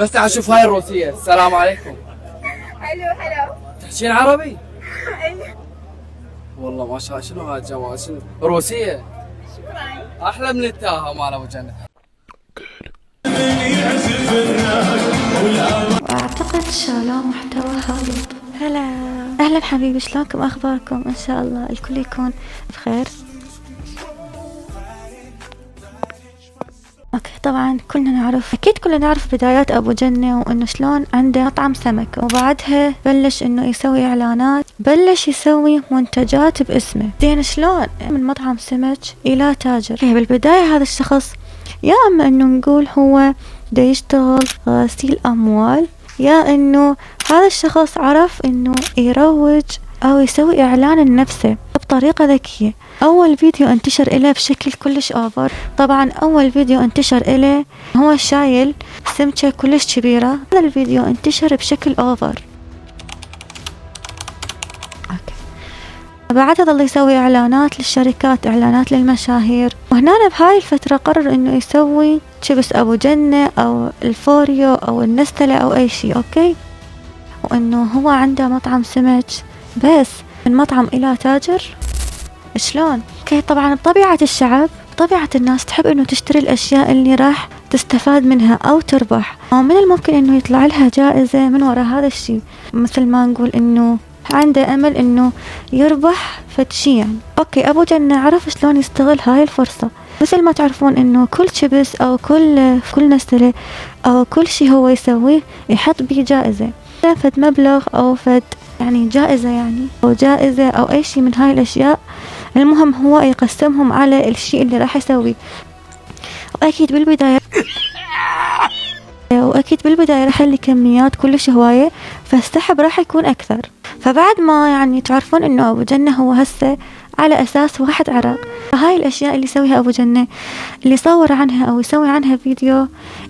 بس تعال شوف هاي الروسية. السلام عليكم. هلو. تحكين عربي؟ ايوه. والله ما شاء الله. شنو هذا الجمال؟ شنو روسية؟ شكرا. احلى من التاهة مال ابو جنة. واعتقد شالوه محتوى هابط. هلا اهلا حبيبي، شلونكم؟ اخباركم؟ ان شاء الله الكل يكون بخير. اوكي، طبعا كلنا نعرف، اكيد كلنا نعرف بدايات ابو جنة، وانه شلون عنده مطعم سمك، وبعدها بلش انه يسوي اعلانات، بلش يسوي منتجات باسمه. زين شلون من مطعم سمك الى تاجر؟ بالبداية هذا الشخص يا اما انه نقول هو دا يشتغل غسيل اموال، يا انه هذا الشخص عرف انه يروج او يسوي اعلان لنفسه بطريقة ذكية. اول فيديو انتشر إله بشكل كلش اوفر. طبعا اول فيديو انتشر إله هو شايل سمكة كلش كبيرة، هذا الفيديو انتشر بشكل اوفر. بعدها ظل يسوي اعلانات للشركات، اعلانات للمشاهير، وهنا بهاي الفترة قرر انه يسوي شيبس ابو جنة او الفوريو او النستلة او اي شي. اوكي، وانه هو عنده مطعم سمك، بس من مطعم الى تاجر شلون؟ اوكي، طبعا بطبيعة الشعب، طبيعة الناس تحب انه تشتري الاشياء اللي راح تستفاد منها او تربح، او من الممكن انه يطلع لها جائزة من وراء هذا الشي، مثل ما نقول انه عنده امل انه يربح فد شي يعني. اوكي، ابو جنة عرف شلون يستغل هاي الفرصة. مثل ما تعرفون انه كل شيبس او كل نستلة او كل شي هو يسويه يحط بيه جائزة، فد مبلغ او فد يعني جائزة، يعني او جائزة او اي شي من هاي الاشياء. المهم هو يقسمهم على الشيء اللي راح يسويه. واكيد بالبداية راح يخلي كميات كلش هواية، فالسحب راح يكون اكثر. فبعد ما يعني تعرفون انه ابو جنة هو هسه على اساس واحد عراق، فهاي الاشياء اللي يسويها ابو جنة، اللي يصور عنها او يسوي عنها فيديو،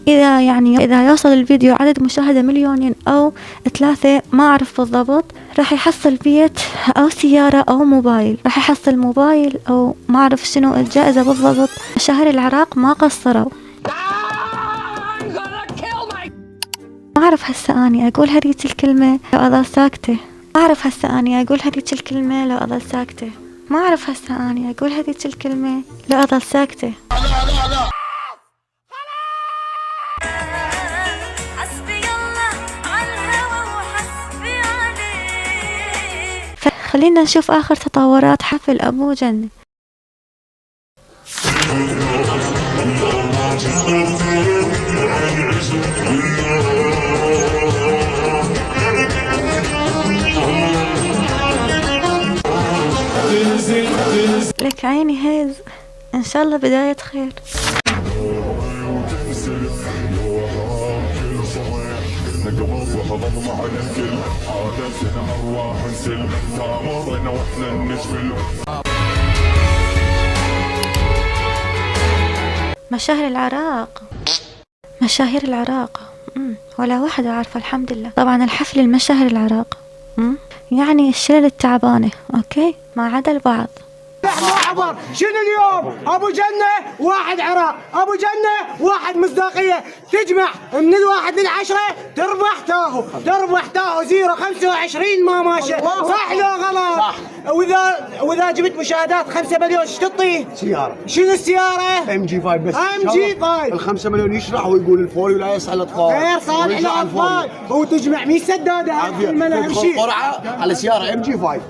اذا يوصل الفيديو عدد مشاهدة 2 او 3 ما اعرف بالضبط، راح يحصل بيت او سيارة او موبايل، راح يحصل موبايل او ما اعرف شنو الجائزة بالضبط. مشاهير العراق ما قصروا. ما اعرف هسه اني اقول هذيك الكلمة لو اظل ساكتة. ما اعرف هسه اني اقول هذيك الكلمة لو اظل ساكتة. ما اعرف هسه اني اقول هذيك الكلمة لو اظل ساكتة. لا. خلينا نشوف اخر تطورات حفل ابو جنة. لك عيني هيز، ان شاء الله بداية خير. مشاهير العراق ولا واحدة عارفة الحمد لله. طبعا الحفل المشاهير العراق يعني الشلل التعبانة، اوكي، ما عدا البعض. عبر شنو اليوم؟ ابو جنة واحد عراق، ابو جنة واحد مصداقية، تجمع من 1 ل10 تربح تاهو 0.25 ما ماشي، صح لو غلط؟ صح. واذا جبت مشاهدات 5 مليون ايش تعطيه؟ سيارة. شنو السيارة؟ ام جي 5 بس. ام جي 5 ال5 مليون يشرح ويقول الفوري ولا يصح الاطفال. غير صالح للاطفال، وتجمع 100 سدادة قرعة على سيارة ام جي 5.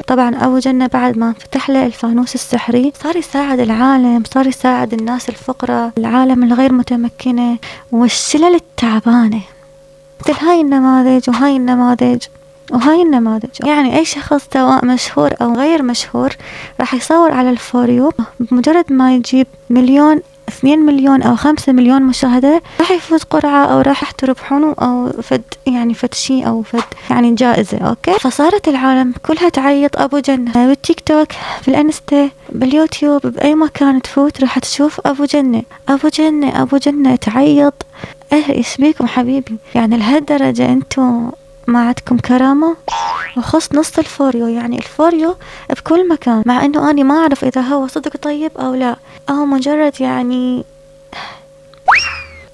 طبعا ابو جنة بعد ما فتح له الفانوس السحري صار يساعد العالم، صار يساعد الناس الفقراء، العالم الغير متمكنة والشلل التعبانة. مثل هاي النماذج وهاي النماذج وهاي النماذج. يعني اي شخص سواء مشهور او غير مشهور راح يصور على الفوريو، بمجرد ما يجيب 1 2 مليون او 5 مليون مشاهدة راح يفوز قرعة او راح تربحون او فد شي او فد يعني جائزة. اوكي، فصارت العالم كلها تعيط ابو جنة، بالتيك توك، بالانستا، باليوتيوب، باي مكان تفوت راح تشوف ابو جنة ابو جنة ابو جنة تعيط. ايش بيكم حبيبي؟ يعني لهالدرجة انتو ما عندكم كرامة؟ وخص نص الفوريو، يعني الفوريو بكل مكان، مع انه اني ما اعرف اذا هو صدق طيب او لا، او مجرد يعني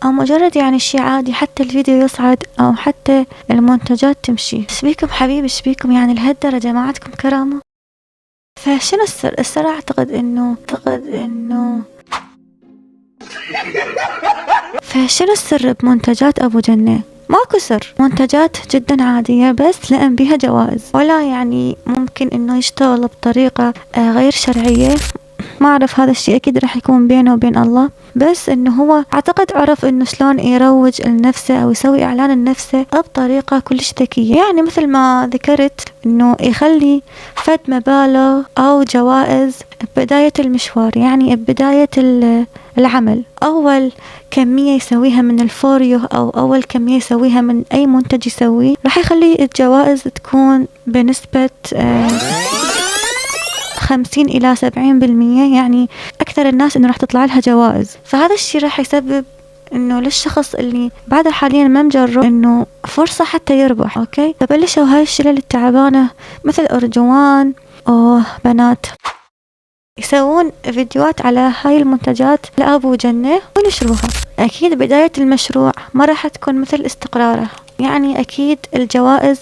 أو مجرد يعني شي عادي، حتى الفيديو يصعد أو حتى المنتجات تمشي. شبيكم حبيبي، شبيكم يعني لهالدرجة ما عندكم كرامة؟ فشنو السر؟ السر أعتقد إنه فشنو السر بمنتجات أبو جنة؟ ماكو سر، منتجات جدا عادية بس لأن بها جوائز، ولا يعني ممكن إنه يشتغل بطريقة غير شرعية. ما أعرف، هذا الشيء أكيد راح يكون بينه وبين الله، بس إنه هو أعتقد عرف إنه شلون يروج لنفسه أو يسوي إعلان لنفسه بطريقة كلش ذكية. يعني مثل ما ذكرت إنه يخلي فد مبالغ أو جوائز ببداية المشوار، يعني ببداية العمل. أول كمية يسويها من الفوريو أو أول كمية يسويها من أي منتج يسويه راح يخلي الجوائز تكون بنسبة 50 إلى 70%، يعني أكثر الناس إنه راح تطلع لها جوائز. فهذا الشيء راح يسبب إنه للشخص اللي بعد حاليا ما مجرب إنه فرصة حتى يربح. أوكي، فبلشوا هاي الشلل التعبانة مثل أرجوان أو بنات يسوون فيديوهات على هاي المنتجات لأبو جنة ونشروها. أكيد بداية المشروع ما راح تكون مثل استقراره، يعني أكيد الجوائز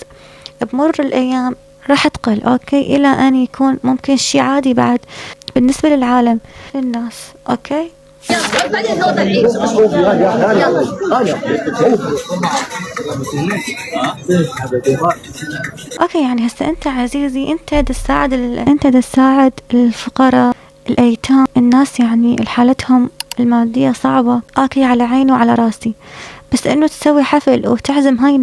بمر الأيام راح تقل. أوكي، إلى أن يكون ممكن شيء عادي بعد بالنسبة للعالم للناس. أوكي، اوكي يعني هسه انت عزيزي انت تساعد الفقراء الايتام، الناس يعني حالتهم المادية صعبة. اوكي، على عيني وعلى راسي، بس انه تسوي حفل وتعزم هاي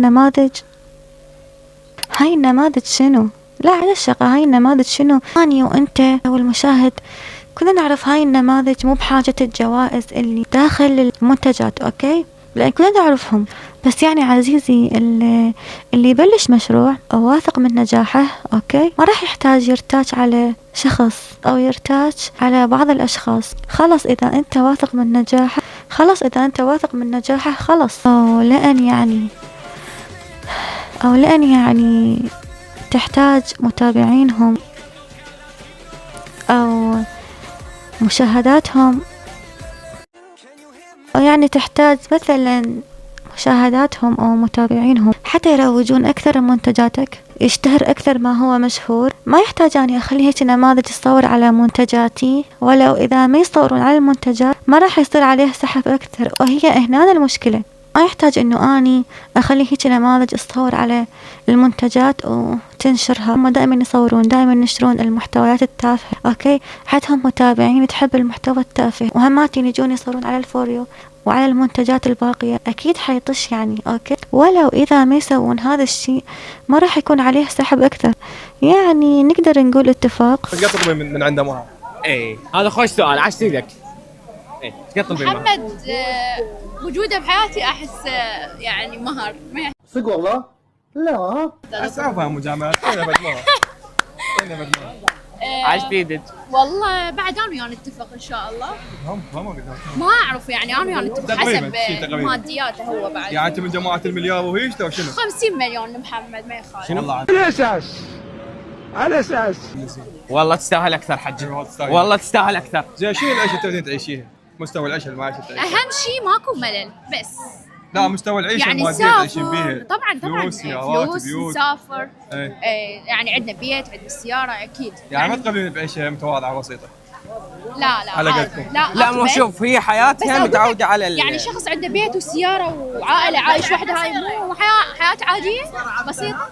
النماذج شنو؟ لا على الشقة، هاي النماذج شنو؟ اني وانت والمشاهد كنا نعرف هاي النماذج مو بحاجة الجوائز اللي داخل المنتجات. اوكي، لأن كلنا نعرفهم. بس يعني عزيزي اللي يبلش مشروع أو واثق من نجاحه، أوكي، ما راح يحتاج يرتاج على شخص أو يرتاج على بعض الأشخاص. خلص إذا أنت واثق من نجاحه خلص. أو لأن يعني تحتاج متابعينهم أو مشاهداتهم، أو يعني تحتاج مثلا مشاهداتهم أو متابعينهم حتى يروجون أكثر منتجاتك، يشتهر أكثر ما هو مشهور. ما يحتاج أني أخلي هيك نماذج تصور على منتجاتي، ولو إذا ما يصورون على المنتجات ما راح يصير عليه سحب أكثر، وهي هنا المشكلة. ما يحتاج إنه أني أخلي هيك نماذج تصور على المنتجات وتنشرها. هم دائما دائما ينشرون المحتويات التافهة. أوكي، عندهم متابعين تحب المحتوى التافه، وهماتين يجون يصورون على الفوريو وعلى المنتجات الباقية. أكيد حيطش يعني. أوكي، ولو إذا ما يسوون هذا الشيء ما راح يكون عليه سحب أكثر. يعني نقدر نقول اتفاق. تطلبين من عنده مهر؟ ايه هذا خوش سؤال، عشتي لك. ايه ايش تطلبين؟ محمد وجوده بحياتي احس يعني مهر. صدق والله؟ لا اسعفها مجاملات. عشتي لك. والله بعد انا وياه نتفق ان شاء الله. ما اعرف يعني انا وياه نتفق حسب مادياته هو. بعد يعني انت من جماعه المليار وهيش لو شنو؟ 50 مليون محمد ما يخالف. شنو؟ على اساس والله تستاهل اكثر حجي، والله تستاهل اكثر. زين شنو العيشه اللي تبين تعيشيها؟ مستوى العيشه المعيشه تعيشها؟ اهم شيء ماكو ملل بس. لا مستوى العيشه يعني الماديه تعيشين بيها. طبعا فلوس سيارات فلوس بيوت. نسافر. ايه. يعني عندنا بيت، عندنا سياره اكيد. يعني ما تقبلين بعيشه متواضعه بسيطه؟ لا على عادي. قدكم. لا مو شوف، هي حياتها متعوده على يعني شخص عنده بيت وسياره وعائله عايش وحده، هاي مو حياه عاديه بسيطه.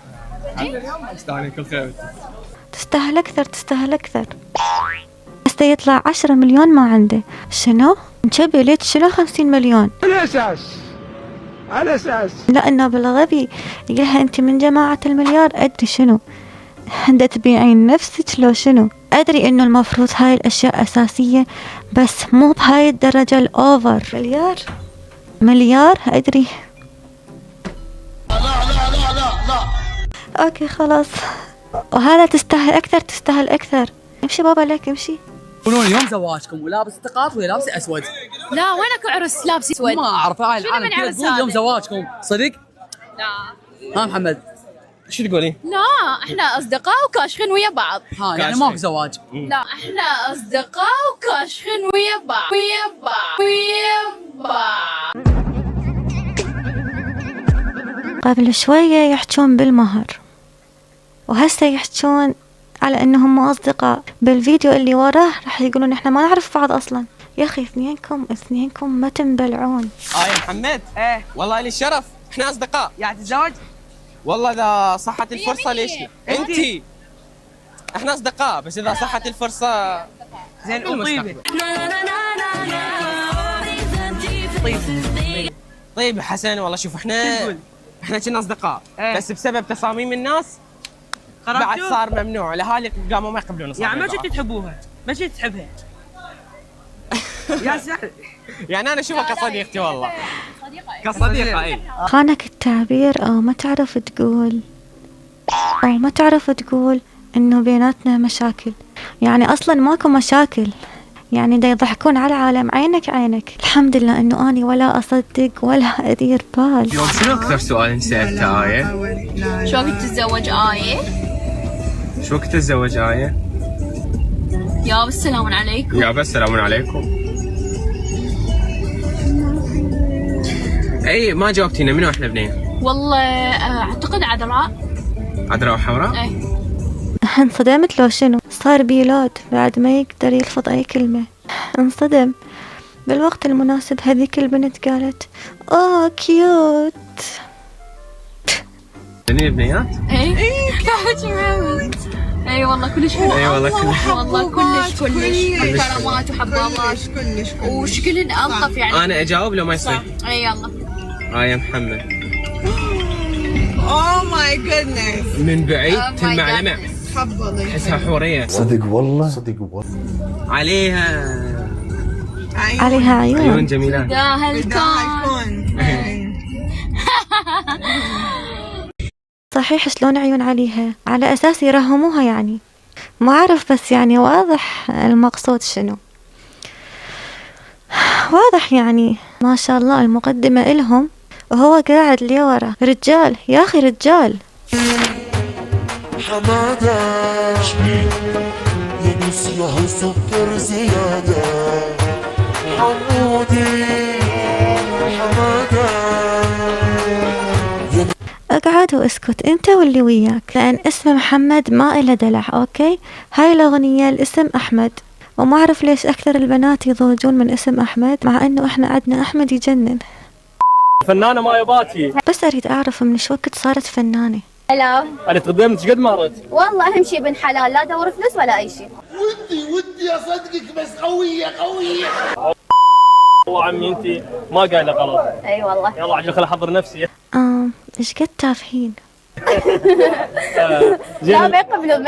تستاهلين كل خير. تستاهل أكثر. بس يطلع 10 مليون ما عنده. شنو؟ نشبه ليش شنو 50 مليون؟ على أساس لأنه بالغبي يقولها أنت من جماعة المليار. أدري شنو انت تبيعين نفسك لو شنو. أدري إنه المفروض هاي الأشياء أساسية، بس مو بهاي الدرجة الأوفر. مليار أدري. لا. أوكي خلاص، وهذا تستاهل أكثر. امشي بابا لك امشي. يقولون يوم زواجكم ولابس تقاط وهي لابسه اسود. لا وينك عرس لابس اسود؟ ما اعرف، هاي العالم كذا تقول يوم زواجكم. صدق؟ لا. ها محمد شو تقولين؟ لا احنا اصدقاء وكاشخين ويا بعض. ها يعني ماكو زواج؟ لا احنا اصدقاء وكاشخين ويا بعض. قبل شوية يحجون بالمهر، وهسه يحجون على انهم اصدقاء. بالفيديو اللي وراه راح يقولون احنا ما نعرف بعض اصلا. يا اخي اثنينكم ما تنبلعون. يا محمد. ايه والله لي الشرف، احنا اصدقاء. يعني تتزوج؟ والله اذا صحت الفرصه ليش لا. انتي احنا اصدقاء، بس اذا صحت الفرصه زين. وطيبه؟ طيب حسن، والله شوف احنا كنا اصدقاء بس بسبب تصاميم الناس بعد صار ممنوع. الاهالي قاموا ما يقبلون. يعني ما كنت تحبوها؟ ما كنت تحبها؟ يا سهل. يعني انا اشوفها كصديقتي والله. كصديقه. اي خانك التعبير، او ما تعرف تقول انه بيناتنا مشاكل. يعني اصلا ماكو مشاكل، يعني دا يضحكون على العالم. عينك. الحمد لله انه اني ولا اصدق ولا ادير بال. اليوم شنو اكثر سؤال انسالته آية؟ شو وقت تتزوج آية؟ شو وقت تتزوج آية؟ يابا السلام عليكم. يابا السلام عليكم. اي ما جاوبتينا، منو احنا بنين؟ والله اعتقد عذراء وحمراء؟ اي. انصدمت لو شنو صار بيلود بعد ما يقدر يلفظ اي كلمة. انصدم. بالوقت المناسب هذيك البنت قالت كيوت. بنين البنيات؟ اي اي والله كلش حلو. اي والله كلش. والله كلش كرامات وحبابات وشكلن الطف. يعني انا اجاوب لو ما يصير؟ اي يلا. يا محمد. اوه ماي جودنس. من بعيد تلمع لمع. تحسها حورية. صدق والله. عليها عيون جميلات. داها الكون. صحيح، شلون عيون عليها؟ على اساس يرهموها يعني. ما اعرف، بس يعني واضح المقصود شنو. واضح يعني. ما شاء الله المقدمة إلهم وهو قاعد لي ورا. رجال يا اخي رجال. حمادة ينسيه سكر زيادة. حمودي حمادة. اقعد واسكت انت واللي وياك، لان اسم محمد ما إله دلع. اوكي، هاي الاغنية الاسم احمد، وما اعرف ليش اكثر البنات يضوجون من اسم احمد، مع انه احنا عندنا احمد يجنن. فنانة ما يباتي. بس اريد اعرف من شو وقت صارت فنانة. هلا. انا تقدمت ايش قد مرت؟ والله اهم شيء بن حلال، لا دور فلوس ولا اي شيء. ودي اصدقك بس قوية. والله عمي انت ما قايله غلط. اي والله. يلا عشان خل احضر نفسي. ايش قد تافهين. لا ما يقبلون.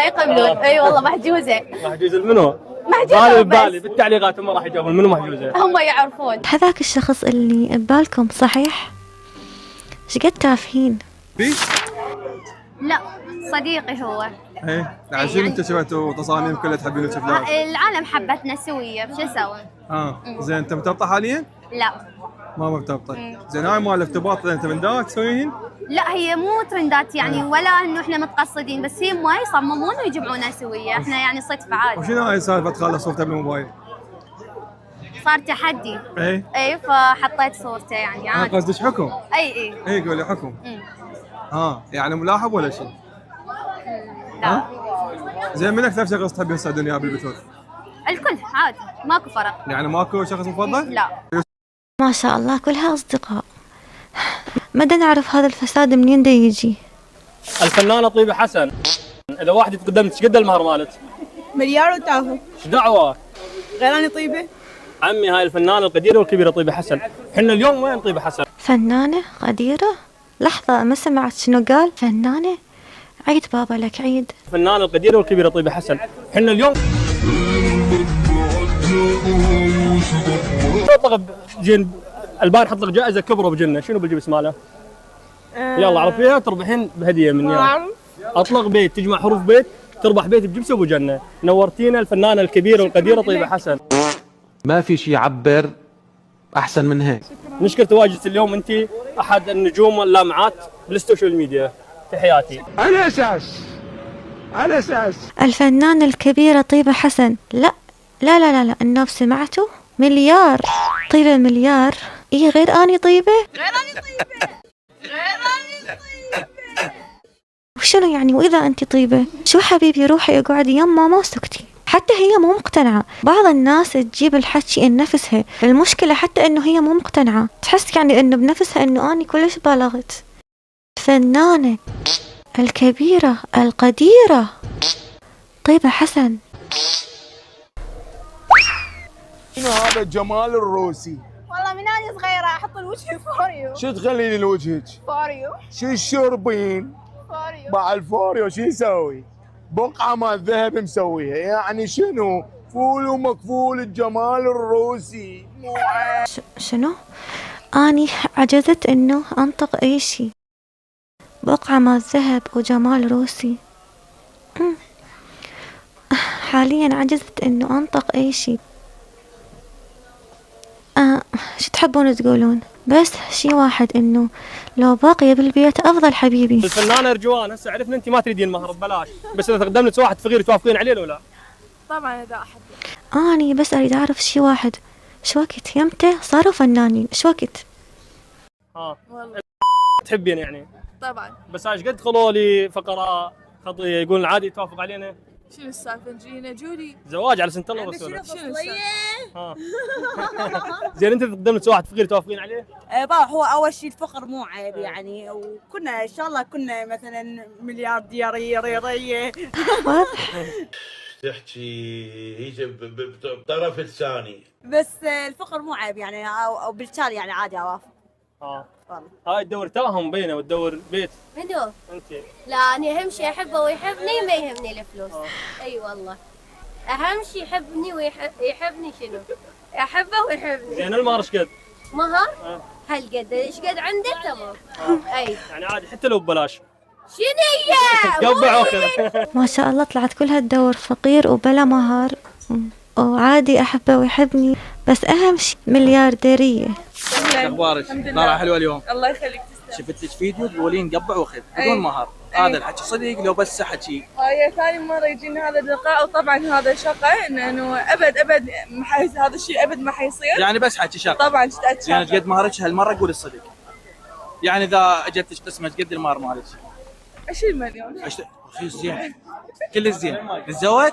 اي والله محجوزة. محجوزة منو؟ محجوزة ببالي بالتعليقات هم راح يجاوبون منو محجوزة. هم يعرفون. هذاك الشخص اللي ببالكم صحيح؟ ايش قد تافهين. لا صديقي هو. ايه عشان انت سويتوا تصاميم كلها تحبين تشوفونها. العالم حبتنا سوية، شو اسوي؟ زين انت مرتبطة حاليا؟ لا ما مرتبطة. زين هاي مال ارتباط انت من داك تسويهن؟ لا هي مو ترندات يعني ولا انه احنا متقصدين، بس هي ما يصممون ويجمعونا سوية، احنا يعني صدفة عادي. وشنو هاي سالفة خالة صورته بالموبايل؟ صار تحدي. اي فحطيت صورته يعني عادي. قصدك حكم؟ اي قولي حكم. يعني ملاحظ ولا شيء؟ لا. زين من اكثر شخص تحبين تصعدون وياه بالبثوث؟ الكل عادي ماكو فرق. يعني ماكو شخص مفضل؟ لا. ما شاء الله كلها اصدقاء. مدى نعرف هذا الفساد منين دا يجي. الفنانة طيبة حسن، اذا واحد تقدمت ايش قد المهر مالك؟ مليار وتافه. ايش دعوة؟ غيراني طيبة. عمي هاي الفنانة القديرة والكبيرة طيبة حسن، احنا اليوم وين طيبة حسن؟ فنانة قديرة؟ لحظة ما سمعت شنو قال؟ فنانة؟ عيد بابا لك عيد. الفنانة القديرة والكبيرة طيبة حسن، احنا اليوم اطلق جن البارح اطلق جائزة كبرى بجنة، شنو بجيب اسمها له؟ يلا عرفيها تربحين بهدية مني. اطلق بيت تجمع حروف بيت تربح بيت بجبس ابو جنة. نورتينا الفنانة الكبيرة والقديرة طيبة حسن. ما في شيء يعبر احسن من هيك. نشكر تواجدك اليوم، انت احد النجوم اللامعات بالسوشيال ميديا. تحياتي. على اساس الفنانة الكبيرة طيبة حسن. لا لا لا لا النوب سمعتوا؟ مليار. طيبة مليار. ايه غير اني طيبة. وشنو يعني وإذا أنت طيبة شو حبيبي روحي اقعدي يما ما سكتي. حتى هي مو مقتنعة. بعض الناس تجيب الحكي إن نفسها، المشكلة حتى إنه هي مو مقتنعة، تحس يعني إنه بنفسها إنه أنا كلش بالغت. الفنانة الكبيرة القديرة طيبة حسن. شنو هذا الجمال الروسي؟ والله من أنا صغيرة أحط الوجه فوريو. شو تخليني لوجهك؟ فوريو. شو الشربين؟ فوريو. مع الفوريو شو يسوي؟ بقعة مال ذهب مسويها، يعني شنو؟ فول ومكفول الجمال الروسي. شنو؟ أني عجزت إنه أنطق أي شي. بقعة مال ذهب وجمال روسي. حاليا عجزت إنه أنطق أي شي. شو تحبون تقولون؟ بس شي واحد إنه لو باقية بالبيت أفضل حبيبي. الفنانة رجوان هسه عرفنا أنت ما تريدين مهر ببلاش، بس إذا تقدم لك واحد فقير توافقين عليه لو لا؟ طبعا إذا أحب. أني بس أريد أعرف شي واحد شو وقت يمته صاروا فنانين شو وقت؟ والله تحبين يعني؟ طبعا. بس ايش قد دخلوا لي فقراء خطيه يقولون عادي توافق علينا؟ شنو السالفة نجينا جولي؟ زواج على سنة الله ورسوله. شنو السالفة؟ زين انت تقدم لك واحد فقير توافقين عليه؟ هو اول شيء الفقر مو عيب يعني، وكنا ان شاء الله كنا مثلا مليارديريه. تحكي هيك بطرف لساني. بس الفقر مو عيب يعني، او بالتالي يعني عادي اوافق. هاي تدور توهم بينه وتدور بيت. منو؟ انت. لا أنا أهم شيء أحبه ويحبني ما يهمني الفلوس. أي والله. أهم شيء يحبني ويحبني شنو؟ أحبه ويحبني. زين المهر ايش قد؟ مهر؟ هالقد ايش قد عندك تمام. أي. يعني عادي حتى لو ببلاش. شنو هي؟ قبع وكذا. ما شاء الله طلعت كلها تدور فقير وبلا مهر وعادي أحبه ويحبني، بس أهم شيء مليارديرية. اخبارك؟ نارة حلوه اليوم. الله يخليك تسلم. شفت لك فيديو تقولين قبع وخذ بدون مهر، هذا الحكي صدق لو بس حكي؟ هاي ثاني مرة يجينا هذا اللقاء، وطبعا هذا شقة انه ابد هذا الشيء ابد ما حيصير. يعني بس حكي شقة. طبعا تتأكد. يعني قد مهرك هالمرة قول الصدق. يعني اذا اجت قسمة قد المهر مالك؟ 20 مليون. رخيص زين. كل زين. نتزوج؟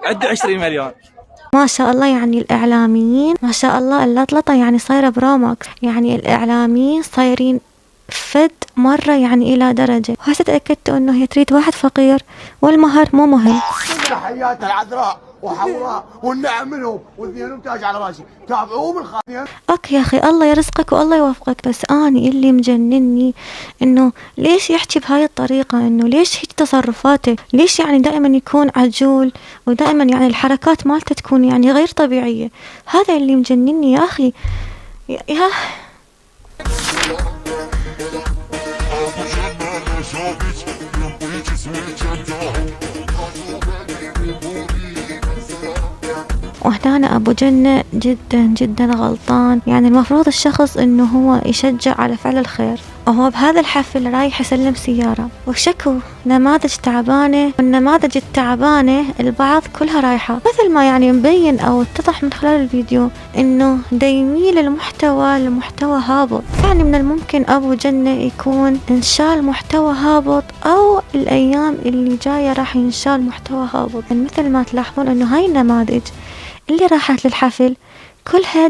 عد 20 مليون. ما شاء الله يعني الإعلاميين ما شاء الله اللطلطة يعني صايرة بروماكس، يعني الإعلاميين صايرين فد مرة يعني إلى درجة. وهسه تأكدت إنه هي تريد واحد فقير والمهر مو مهم. تحياتها العذراء وحوراء والنعم منهم واثنينهم تاج على راسي، تابعوهم الخاطئين. اوكي يا اخي الله يرزقك والله يوفقك، بس اني اللي مجنني انه ليش يحكي بهاي الطريقة، انه ليش هيك تصرفاته، ليش يعني دائما يكون عجول ودائما يعني الحركات مالته تكون يعني غير طبيعية. هذا اللي مجنني يا اخي يا وهنا أبو جنة جدا جدا غلطان. يعني المفروض الشخص إنه هو يشجع على فعل الخير، وهو بهذا الحفل رايح يسلم سيارة وشكو نماذج تعبانة، والنماذج التعبانة البعض كلها رايحة مثل ما يعني مبين أو اتضح من خلال الفيديو إنه يميل المحتوى لمحتوى هابط. يعني من الممكن أبو جنة يكون انشال محتوى هابط، أو الأيام اللي جاية راح ينشال محتوى هابط. يعني مثل ما تلاحظون إنه هاي النماذج اللي راحت للحفل كلها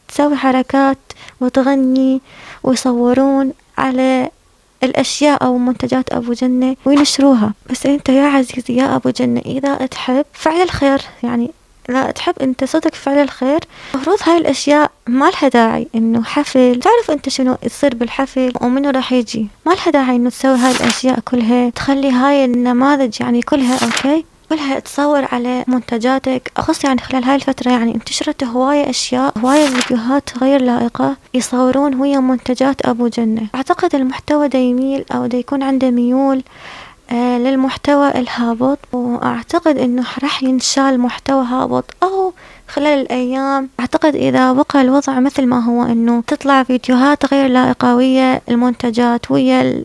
تسوي حركات وتغني ويصورون على الأشياء أو منتجات أبو جنة وينشروها. بس أنت يا عزيزي يا أبو جنة إذا تحب فعل الخير، يعني لا تحب أنت صدق فعل الخير، مفروض هاي الأشياء ما لها داعي إنه حفل تعرف أنت شنو يصير بالحفل ومنو راح يجي، ما لها داعي إنه تسوي هاي الأشياء كلها، تخلي هاي النماذج يعني كلها أوكي كلها تصور على منتجاتك. أخص يعني خلال هاي الفترة يعني انتشرت هواية أشياء، هواية فيديوهات غير لائقة يصورون ويا منتجات أبو جنة. أعتقد المحتوى دا يميل أو دا يكون عنده ميول للمحتوى الهابط، وأعتقد إنه راح ينشال محتوى هابط أو خلال الأيام. أعتقد إذا بقى الوضع مثل ما هو إنه تطلع فيديوهات غير لائقة ويا المنتجات ويا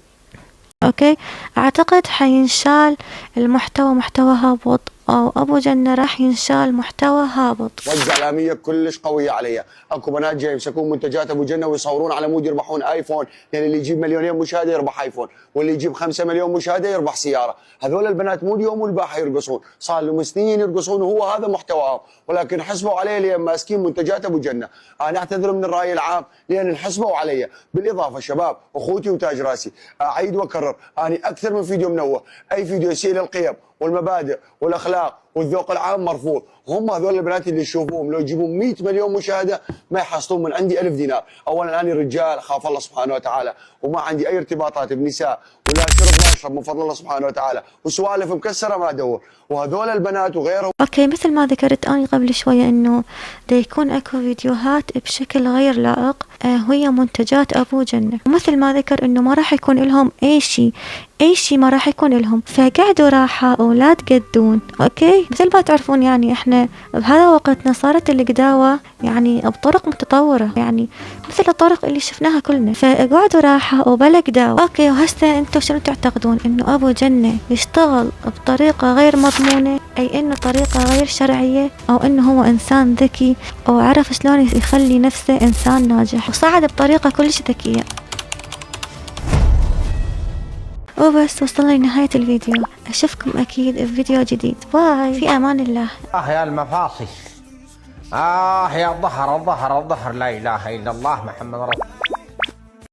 أوكي، أعتقد حينشال المحتوى محتوى هابط أو أبو جنة راح ينشال محتوى هابط. والإعلامية كلش قوية عليها، اكو بنات جاي يمسكون منتجات ابو جنة ويصورون على مود يربحون ايفون، يعني اللي يجيب 2,000,000 مشاهدة يربح ايفون، واللي يجيب 5 مليون مشاهدة يربح سيارة. هذول البنات مو اليوم والباحة يرقصون، صار لهم سنين يرقصون وهو هذا محتواهم، ولكن حسبوا عليه لان ماسكين منتجات ابو جنة. انا اعتذر من الرأي العام لان انحسبوا علي. بالاضافة شباب اخوتي وتاج راسي، اعيد واكرر، انا اكثر من فيديو منوه، اي فيديو يسيء القيم والمبادئ والاخلاق والذوق العام مرفوض. هم هذول البنات اللي تشوفوهم لو يجيبون 100 مليون مشاهده ما يحصلون من عندي 1000 دينار. اولا انا رجال اخاف الله سبحانه وتعالى وما عندي اي ارتباطات بنساء ولا شرب ما اشرب من فضل الله سبحانه وتعالى، وسوالف مكسره ما ادور. وهذول البنات وغيرهم اوكي مثل ما ذكرت اني قبل شويه انه دا يكون اكو فيديوهات بشكل غير لائق وهي منتجات ابو جنة، ومثل ما ذكر انه ما راح يكون لهم اي شيء ما راح يكون لهم، فقعدوا راحة ولا تقدون. اوكي مثل ما تعرفون يعني احنا بهذا وقتنا صارت القداوة يعني بطرق متطورة، يعني مثل الطرق اللي شفناها كلنا، فقعدوا راحة وبلا قداوة. اوكي وهسه انتم شنو تعتقدون؟ انه ابو جنة يشتغل بطريقة غير مضمونة، اي انه طريقة غير شرعية، او انه هو انسان ذكي او عرف شلون يخلي نفسه انسان ناجح وصعد بطريقة كلش ذكية. وبس وصلنا لنهاية الفيديو، أشوفكم أكيد بفيديو جديد. باي، في أمان الله. يا المفاصل، يا الظهر لا إله إلا الله محمد رسول